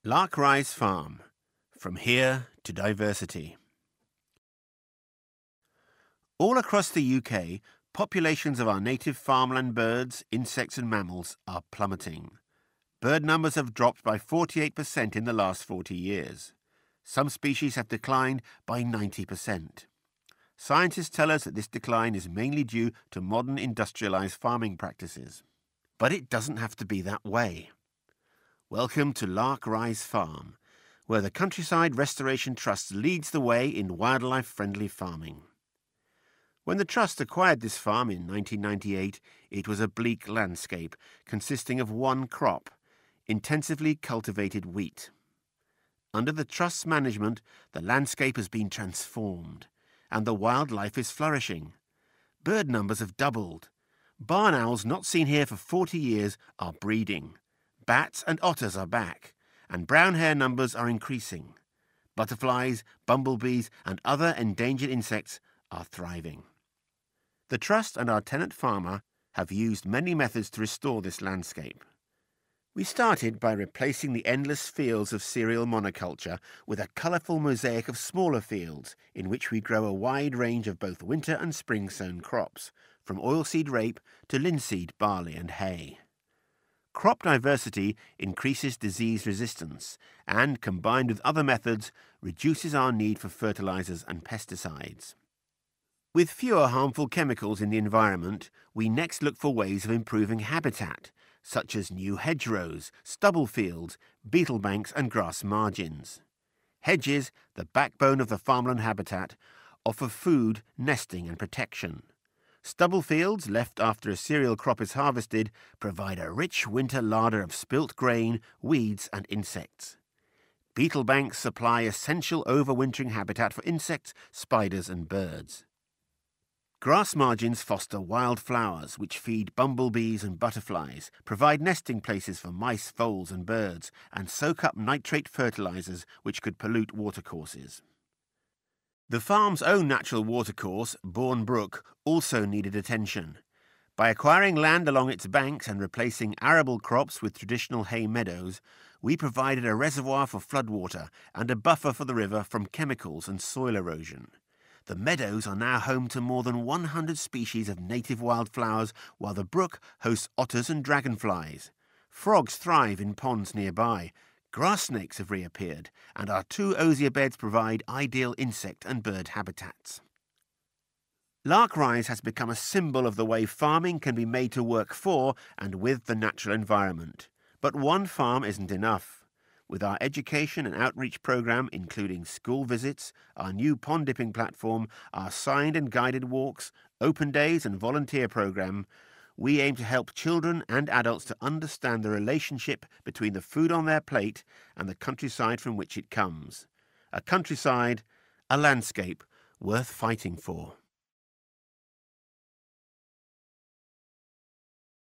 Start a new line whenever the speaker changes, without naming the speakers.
Lark Farm, from here to diversity. All across the UK, populations of our native farmland birds, insects and mammals are plummeting. Bird numbers have dropped by 48% in the last 40 years. Some species have declined by 90%. Scientists tell us that this decline is mainly due to modern industrialised farming practices. But it doesn't have to be that way. Welcome to Lark Farm, where the Countryside Restoration Trust leads the way in wildlife-friendly farming. When the Trust acquired this farm in 1998, it was a bleak landscape consisting of one crop, intensively cultivated wheat. Under the Trust's management, the landscape has been transformed, and the wildlife is flourishing. Bird numbers have doubled. Barn owls not seen here for 40 years are breeding. Bats and otters are back, and brown hare numbers are increasing. Butterflies, bumblebees, and other endangered insects are thriving. The Trust and our tenant farmer have used many methods to restore this landscape. We started by replacing the endless fields of cereal monoculture with a colourful mosaic of smaller fields in which we grow a wide range of both winter and spring-sown crops, from oilseed rape to linseed, barley and hay. Crop diversity increases disease resistance and, combined with other methods, reduces our need for fertilizers and pesticides. With fewer harmful chemicals in the environment, we next look for ways of improving habitat, such as new hedgerows, stubble fields, beetle banks and grass margins. Hedges, the backbone of the farmland habitat, offer food, nesting and protection. Stubble fields, left after a cereal crop is harvested, provide a rich winter larder of spilt grain, weeds and insects. Beetle banks supply essential overwintering habitat for insects, spiders and birds. Grass margins foster wild flowers which feed bumblebees and butterflies, provide nesting places for mice, voles and birds, and soak up nitrate fertilizers which could pollute watercourses. The farm's own natural watercourse, Bourne Brook, also needed attention. By acquiring land along its banks and replacing arable crops with traditional hay meadows, we provided a reservoir for floodwater and a buffer for the river from chemicals and soil erosion. The meadows are now home to more than 100 species of native wildflowers, while the brook hosts otters and dragonflies. Frogs thrive in ponds nearby. Grass snakes have reappeared, and our 2 osier beds provide ideal insect and bird habitats. Lark has become a symbol of the way farming can be made to work for and with the natural environment. But one farm isn't enough. With our education and outreach programme, including school visits, our new pond dipping platform, our signed and guided walks, open days and volunteer programme, we aim to help children and adults to understand the relationship between the food on their plate and the countryside from which it comes. A countryside, a landscape worth fighting for.